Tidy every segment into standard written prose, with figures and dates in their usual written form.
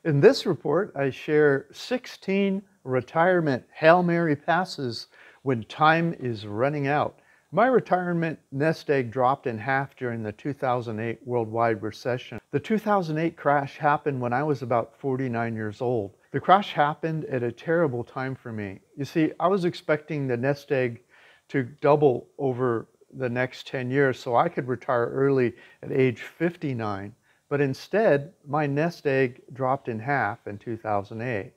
In this report, I share 16 retirement Hail Mary passes when time is running out. My retirement nest egg dropped in half during the 2008 worldwide recession. The 2008 crash happened when I was about 49 years old. The crash happened at a terrible time for me. You see, I was expecting the nest egg to double over the next 10 years so I could retire early at age 59. But instead, my nest egg dropped in half in 2008.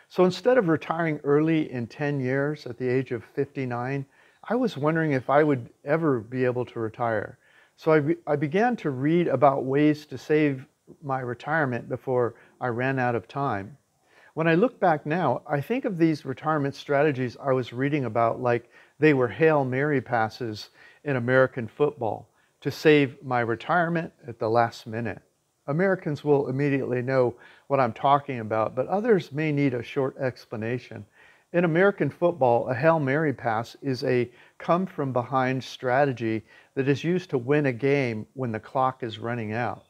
So instead of retiring early in 10 years at the age of 59, I was wondering if I would ever be able to retire. So I began to read about ways to save my retirement before I ran out of time. When I look back now, I think of these retirement strategies I was reading about like they were Hail Mary passes in American football to save my retirement at the last minute. Americans will immediately know what I'm talking about, but others may need a short explanation. In American football, a Hail Mary pass is a come-from-behind strategy that is used to win a game when the clock is running out.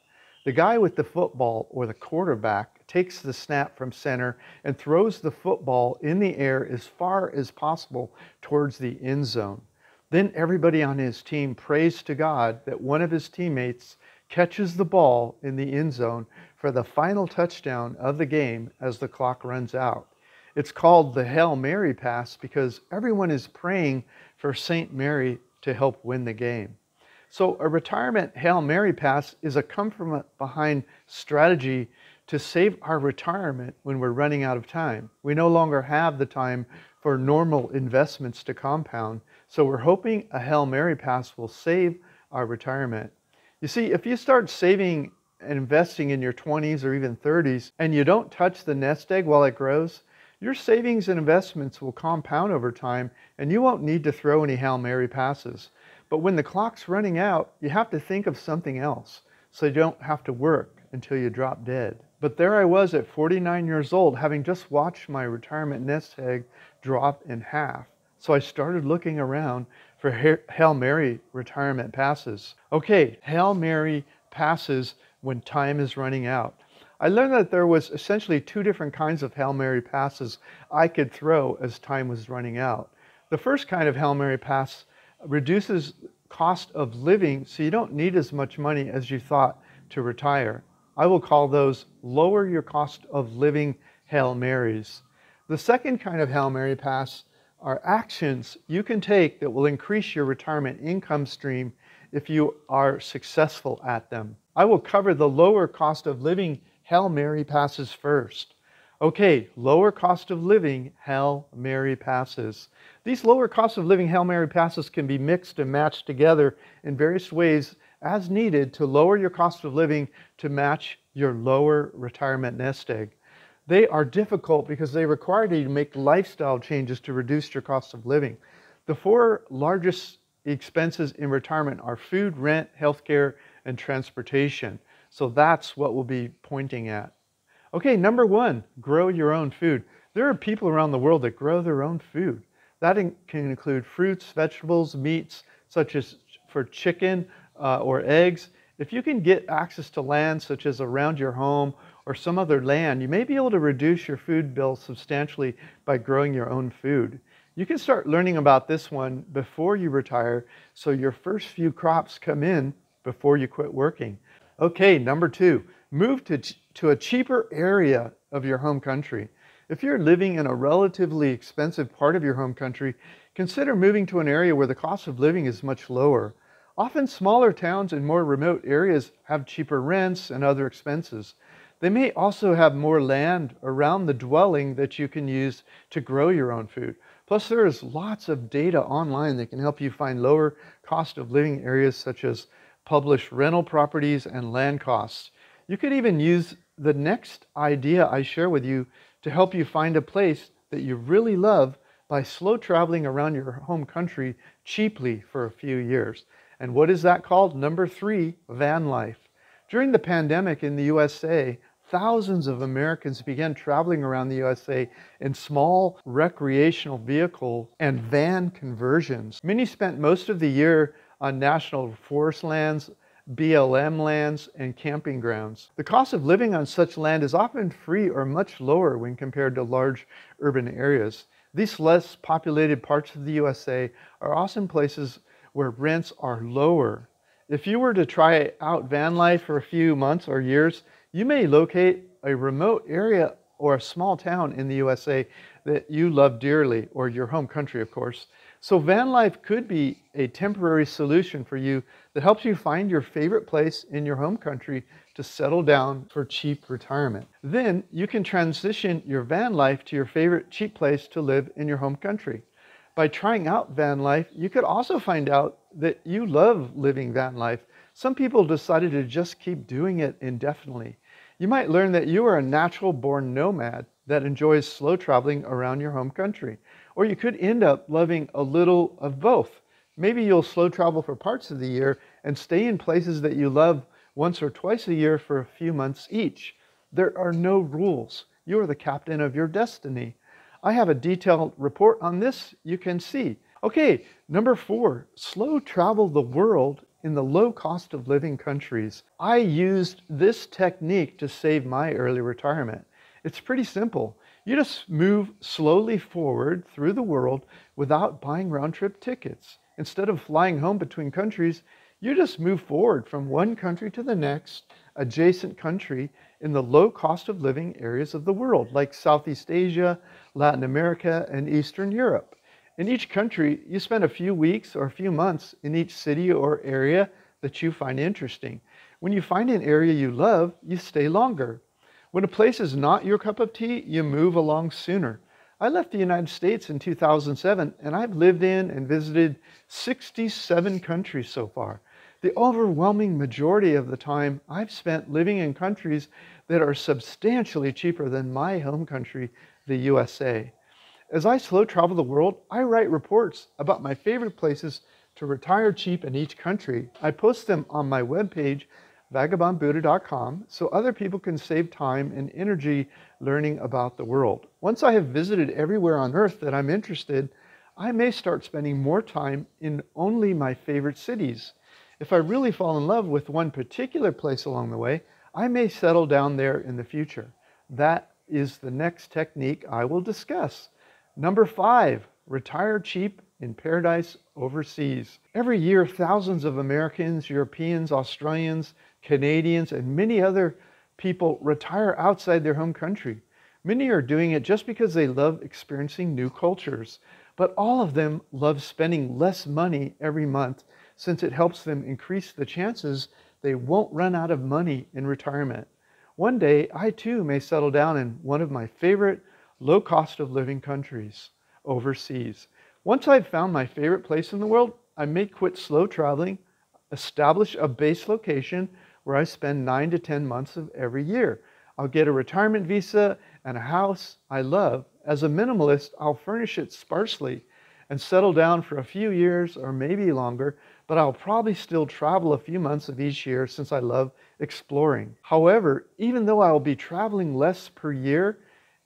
The guy with the football, or the quarterback, takes the snap from center and throws the football in the air as far as possible towards the end zone. Then everybody on his team prays to God that one of his teammates catches the ball in the end zone for the final touchdown of the game as the clock runs out. It's called the Hail Mary pass because everyone is praying for St. Mary to help win the game. So a retirement Hail Mary pass is a come-from-behind strategy to save our retirement when we're running out of time. We no longer have the time for normal investments to compound, so we're hoping a Hail Mary pass will save our retirement. You see, if you start saving and investing in your 20s or even 30s and you don't touch the nest egg while it grows, your savings and investments will compound over time and you won't need to throw any Hail Mary passes. But when the clock's running out, you have to think of something else so you don't have to work until you drop dead. But there I was at 49 years old, having just watched my retirement nest egg drop in half. So I started looking around for Hail Mary retirement passes. Okay, Hail Mary passes when time is running out. I learned that there was essentially two different kinds of Hail Mary passes I could throw as time was running out. The first kind of Hail Mary pass reduces cost of living so you don't need as much money as you thought to retire. I will call those lower your cost of living Hail Marys. The second kind of Hail Mary pass are actions you can take that will increase your retirement income stream if you are successful at them. I will cover the lower cost of living Hail Mary passes first. Okay, lower cost of living Hail Mary passes. These lower cost of living Hail Mary passes can be mixed and matched together in various ways as needed to lower your cost of living to match your lower retirement nest egg. They are difficult because they require you to make lifestyle changes to reduce your cost of living. The four largest expenses in retirement are food, rent, healthcare, and transportation. So that's what we'll be pointing at. Okay, number one, grow your own food. There are people around the world that grow their own food. That can include fruits, vegetables, meats, such as for chicken or eggs. If you can get access to land such as around your home or some other land, you may be able to reduce your food bill substantially by growing your own food. You can start learning about this one before you retire so your first few crops come in before you quit working. Okay, number two, move to a cheaper area of your home country. If you're living in a relatively expensive part of your home country, consider moving to an area where the cost of living is much lower. Often smaller towns and more remote areas have cheaper rents and other expenses. They may also have more land around the dwelling that you can use to grow your own food. Plus, there is lots of data online that can help you find lower cost of living areas such as published rental properties and land costs. You could even use the next idea I share with you to help you find a place that you really love by slow traveling around your home country cheaply for a few years. And what is that called? Number three, van life. During the pandemic in the USA, thousands of Americans began traveling around the USA in small recreational vehicle and van conversions. Many spent most of the year on national forest lands BLM lands, and camping grounds. The cost of living on such land is often free or much lower when compared to large urban areas. These less populated parts of the USA are often places where rents are lower. If you were to try out van life for a few months or years, you may locate a remote area or a small town in the USA that you love dearly, or your home country, of course. So van life could be a temporary solution for you that helps you find your favorite place in your home country to settle down for cheap retirement. Then you can transition your van life to your favorite cheap place to live in your home country. By trying out van life, you could also find out that you love living van life. Some people decided to just keep doing it indefinitely. You might learn that you are a natural-born nomad that enjoys slow traveling around your home country. Or you could end up loving a little of both. Maybe you'll slow travel for parts of the year and stay in places that you love once or twice a year for a few months each. There are no rules. You are the captain of your destiny. I have a detailed report on this you can see. Okay, number 4, slow travel the world in the low cost of living countries. I used this technique to save my early retirement. It's pretty simple. You just move slowly forward through the world without buying round-trip tickets. Instead of flying home between countries, you just move forward from one country to the next adjacent country in the low cost of living areas of the world, like Southeast Asia, Latin America, and Eastern Europe. In each country, you spend a few weeks or a few months in each city or area that you find interesting. When you find an area you love, you stay longer. When a place is not your cup of tea, you move along sooner. I left the United States in 2007, and I've lived in and visited 67 countries so far. The overwhelming majority of the time I've spent living in countries that are substantially cheaper than my home country, the USA. As I slow travel the world, I write reports about my favorite places to retire cheap in each country. I post them on my webpage, vagabondbuddha.com, so other people can save time and energy learning about the world. Once I have visited everywhere on earth that I'm interested, I may start spending more time in only my favorite cities. If I really fall in love with one particular place along the way, I may settle down there in the future. That is the next technique I will discuss. Number 5, retire cheap in paradise overseas. Every year, thousands of Americans, Europeans, Australians, Canadians, and many other people retire outside their home country. Many are doing it just because they love experiencing new cultures, but all of them love spending less money every month since it helps them increase the chances they won't run out of money in retirement. One day, I too may settle down in one of my favorite low cost of living countries, overseas. Once I've found my favorite place in the world, I may quit slow traveling, establish a base location where I spend 9 to 10 months of every year. I'll get a retirement visa and a house I love. As a minimalist, I'll furnish it sparsely and settle down for a few years or maybe longer, but I'll probably still travel a few months of each year since I love exploring. However, even though I will be traveling less per year,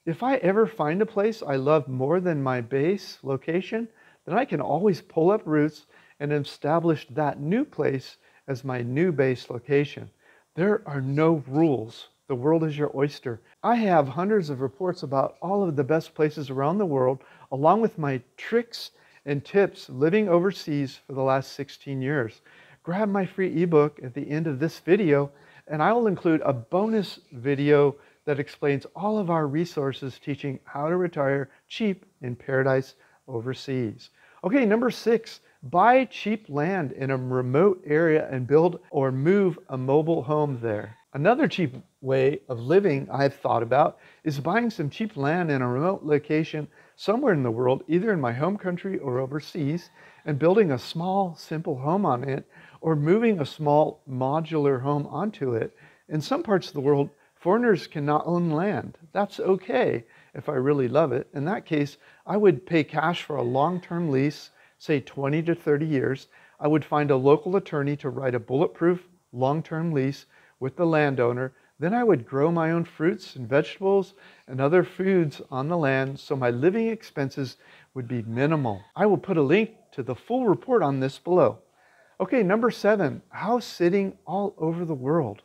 if I ever find a place I love more than my base location, then I can always pull up roots and establish that new place as my new base location. There are no rules. The world is your oyster. I have hundreds of reports about all of the best places around the world, along with my tricks and tips living overseas for the last 16 years. Grab my free ebook at the end of this video, and I will include a bonus video that explains all of our resources teaching how to retire cheap in paradise overseas. Okay, number 6, buy cheap land in a remote area and build or move a mobile home there. Another cheap way of living I've thought about is buying some cheap land in a remote location somewhere in the world, either in my home country or overseas, and building a small, simple home on it, or moving a small modular home onto it. In some parts of the world, foreigners cannot own land. That's okay if I really love it. In that case, I would pay cash for a long-term lease, say 20 to 30 years. I would find a local attorney to write a bulletproof long-term lease with the landowner. Then I would grow my own fruits and vegetables and other foods on the land, so my living expenses would be minimal. I will put a link to the full report on this below. Okay, number 7, house sitting all over the world.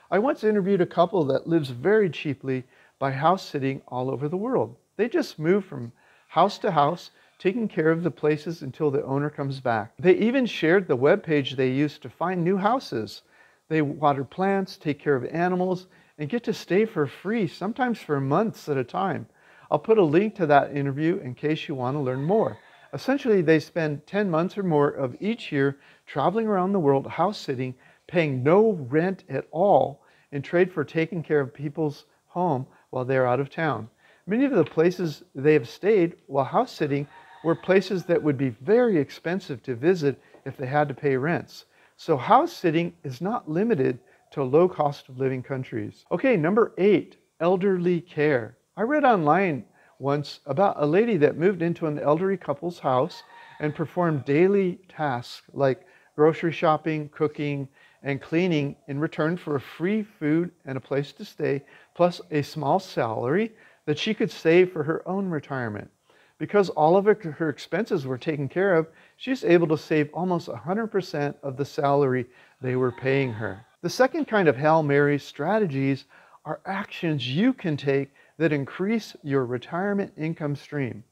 I once interviewed a couple that lives very cheaply by house sitting all over the world. They just move from house to house, taking care of the places until the owner comes back. They even shared the web page they used to find new houses. They water plants, take care of animals, and get to stay for free, sometimes for months at a time. I'll put a link to that interview in case you want to learn more. Essentially, they spend 10 months or more of each year traveling around the world house sitting, paying no rent at all, in trade for taking care of people's home while they're out of town. Many of the places they have stayed while house sitting were places that would be very expensive to visit if they had to pay rents. So house sitting is not limited to low cost of living countries. Okay, number 8, elderly care. I read online once about a lady that moved into an elderly couple's house and performed daily tasks like grocery shopping, cooking, and cleaning in return for free food and a place to stay, plus a small salary that she could save for her own retirement. Because all of her expenses were taken care of, she's able to save almost 100% of the salary they were paying her. The second kind of Hail Mary strategies are actions you can take that increase your retirement income stream.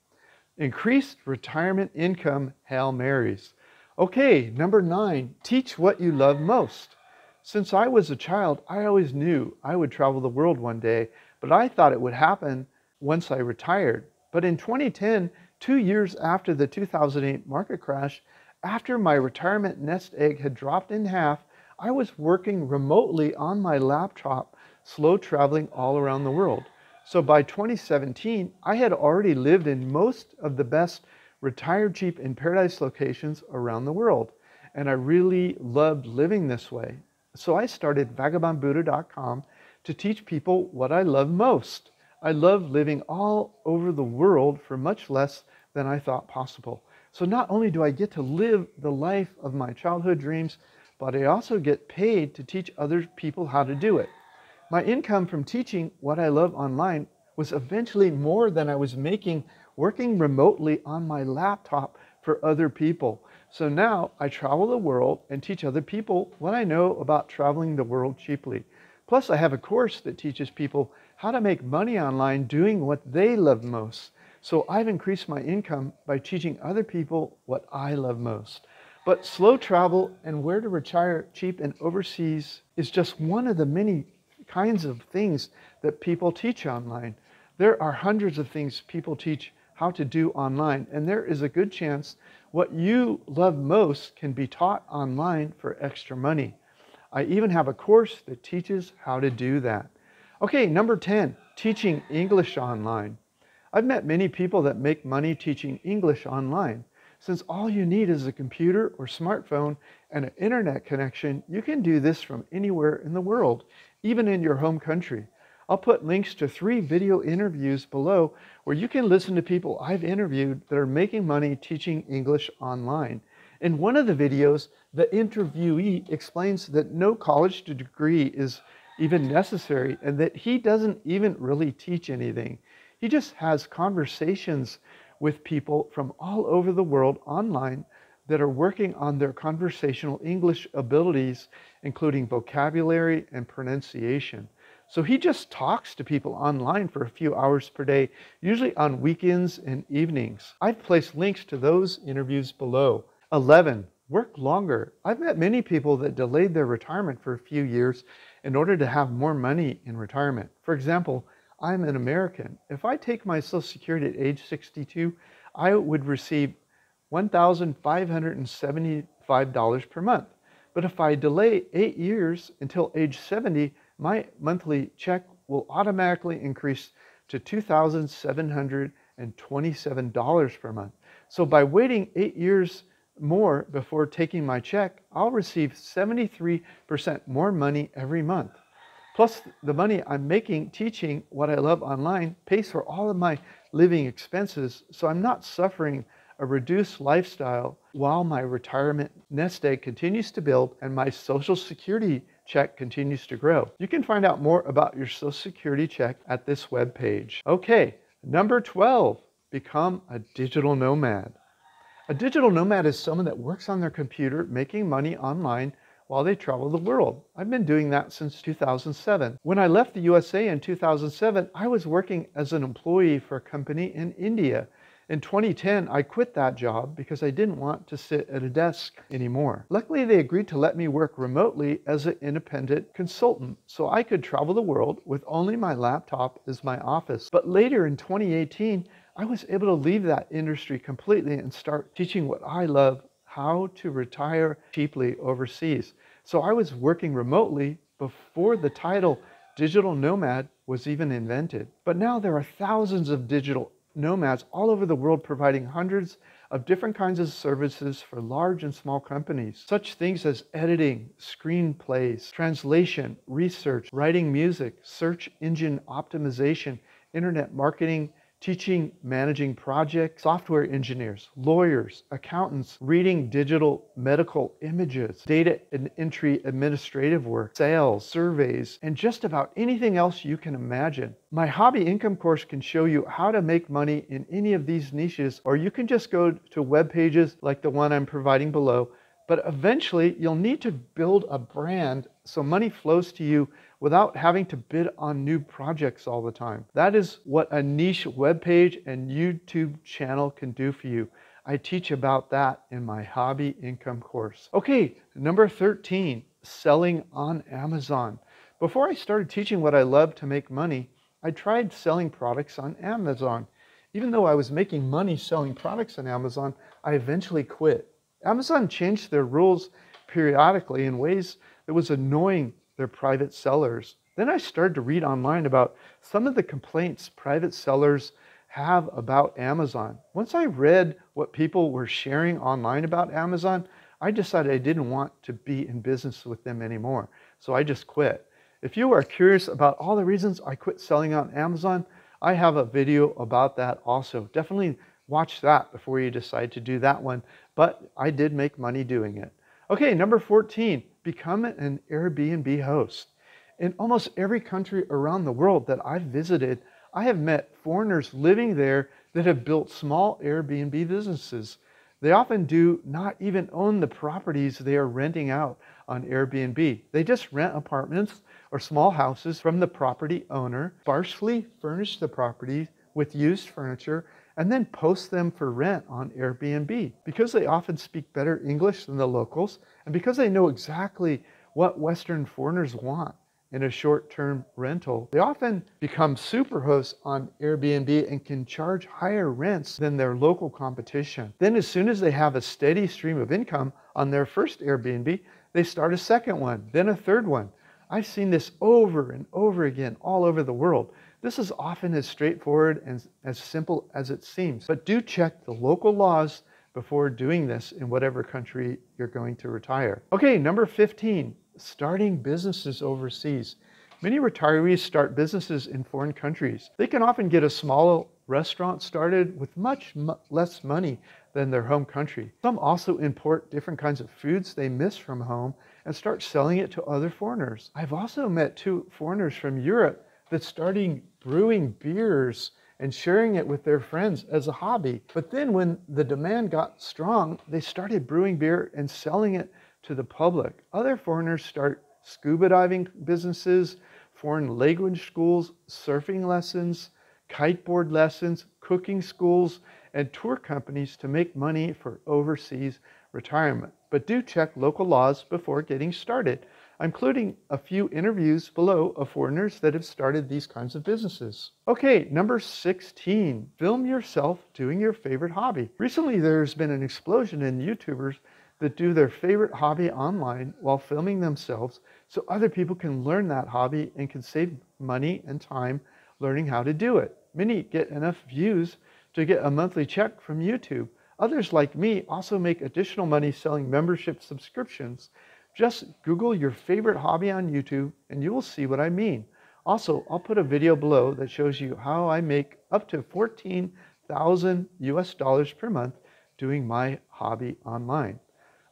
Increased retirement income Hail Marys. Okay, number 9, teach what you love most. Since I was a child, I always knew I would travel the world one day, but I thought it would happen once I retired. But in 2010, 2 years after the 2008 market crash, after my retirement nest egg had dropped in half, I was working remotely on my laptop, slow traveling all around the world. So by 2017, I had already lived in most of the best retired cheap in paradise locations around the world. And I really loved living this way. So I started vagabondbuddha.com to teach people what I love most. I love living all over the world for much less than I thought possible. So not only do I get to live the life of my childhood dreams, but I also get paid to teach other people how to do it. My income from teaching what I love online was eventually more than I was making working remotely on my laptop for other people. So now I travel the world and teach other people what I know about traveling the world cheaply. Plus, I have a course that teaches people how to make money online doing what they love most. So I've increased my income by teaching other people what I love most. But slow travel and where to retire cheap and overseas is just one of the many kinds of things that people teach online. There are hundreds of things people teach how to do online, and there is a good chance what you love most can be taught online for extra money. I even have a course that teaches how to do that. Okay, number 10, teaching English online. I've met many people that make money teaching English online. Since all you need is a computer or smartphone and an internet connection, you can do this from anywhere in the world, even in your home country. I'll put links to 3 video interviews below where you can listen to people I've interviewed that are making money teaching English online. In one of the videos, the interviewee explains that no college degree is even necessary and that he doesn't even really teach anything. He just has conversations with people from all over the world online that are working on their conversational English abilities, including vocabulary and pronunciation. So he just talks to people online for a few hours per day, usually on weekends and evenings. I've placed links to those interviews below. 11, work longer. I've met many people that delayed their retirement for a few years in order to have more money in retirement. For example, I'm an American. If I take my Social Security at age 62, I would receive $1,575 per month. But if I delay 8 years until age 70, my monthly check will automatically increase to $2,727 per month. So by waiting 8 years more before taking my check, I'll receive 73% more money every month. Plus, the money I'm making teaching what I love online pays for all of my living expenses, so I'm not suffering a reduced lifestyle while my retirement nest egg continues to build and my Social Security check continues to grow. You can find out more about your Social Security check at this webpage. Okay, number 12, become a digital nomad. A digital nomad is someone that works on their computer making money online while they travel the world. I've been doing that since 2007. When I left the USA in 2007, I was working as an employee for a company in India. In 2010, I quit that job because I didn't want to sit at a desk anymore. Luckily, they agreed to let me work remotely as an independent consultant, so I could travel the world with only my laptop as my office. But later in 2018, I was able to leave that industry completely and start teaching what I love, how to retire cheaply overseas. So I was working remotely before the title digital nomad was even invented. But now there are thousands of digital nomads all over the world providing hundreds of different kinds of services for large and small companies. Such things as editing, screenplays, translation, research, writing music, search engine optimization, internet marketing, teaching, managing projects, software engineers, lawyers, accountants, reading digital medical images, data and entry administrative work, sales, surveys, and just about anything else you can imagine. My hobby income course can show you how to make money in any of these niches, or you can just go to web pages like the one I'm providing below. But eventually you'll need to build a brand so money flows to you without having to bid on new projects all the time. That is what a niche web page and YouTube channel can do for you. I teach about that in my hobby income course. Okay, number 13, selling on Amazon. Before I started teaching what I love to make money, I tried selling products on Amazon. Even though I was making money selling products on Amazon, I eventually quit. Amazon changed their rules periodically in ways that was annoying their private sellers. Then I started to read online about some of the complaints private sellers have about Amazon. Once I read what people were sharing online about Amazon, I decided I didn't want to be in business with them anymore. So I just quit. If you are curious about all the reasons I quit selling on Amazon, I have a video about that also. Definitely watch that before you decide to do that one. But I did make money doing it. Okay, number 14, become an Airbnb host. In almost every country around the world that I've visited, I have met foreigners living there that have built small Airbnb businesses. They often do not even own the properties they are renting out on Airbnb. They just rent apartments or small houses from the property owner, sparsely furnish the property with used furniture, and then post them for rent on Airbnb. Because they often speak better English than the locals, and because they know exactly what Western foreigners want in a short-term rental, they often become superhosts on Airbnb and can charge higher rents than their local competition. Then as soon as they have a steady stream of income on their first Airbnb, they start a second one, then a third one. I've seen this over and over again all over the world. This is often as straightforward and as simple as it seems, but do check the local laws before doing this in whatever country you're going to retire. Okay, number 15, starting businesses overseas. Many retirees start businesses in foreign countries. They can often get a small restaurant started with much less money than their home country. Some also import different kinds of foods they miss from home and start selling it to other foreigners. I've also met 2 foreigners from Europe that starting brewing beers and sharing it with their friends as a hobby. But then when the demand got strong, they started brewing beer and selling it to the public. Other foreigners start scuba diving businesses, foreign language schools, surfing lessons, kiteboard lessons, cooking schools, and tour companies to make money for overseas retirement. But do check local laws before getting started. I'm including a few interviews below of foreigners that have started these kinds of businesses. Okay, number 16, film yourself doing your favorite hobby. Recently, there's been an explosion in YouTubers that do their favorite hobby online while filming themselves so other people can learn that hobby and can save money and time learning how to do it. Many get enough views to get a monthly check from YouTube. Others, like me, also make additional money selling membership subscriptions. Just Google your favorite hobby on YouTube and you will see what I mean. Also, I'll put a video below that shows you how I make up to $14,000 per month doing my hobby online.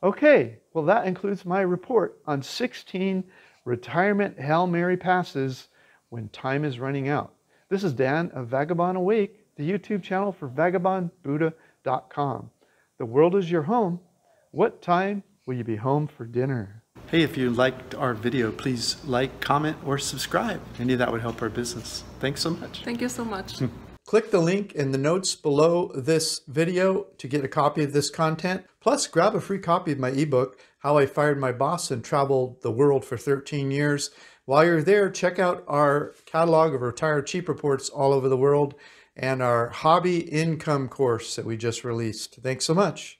Okay, well that includes my report on 16 retirement Hail Mary passes when time is running out. This is Dan of Vagabond Awake, the YouTube channel for vagabondbuddha.com. The world is your home. What time will you be home for dinner? Hey, if you liked our video, please like, comment, or subscribe. Any of that would help our business. Thanks so much. Thank you so much. Click the link in the notes below this video to get a copy of this content. Plus, grab a free copy of my ebook, How I Fired My Boss and Traveled the World for 13 Years. While you're there, check out our catalog of retired cheap reports all over the world and our hobby income course that we just released. Thanks so much.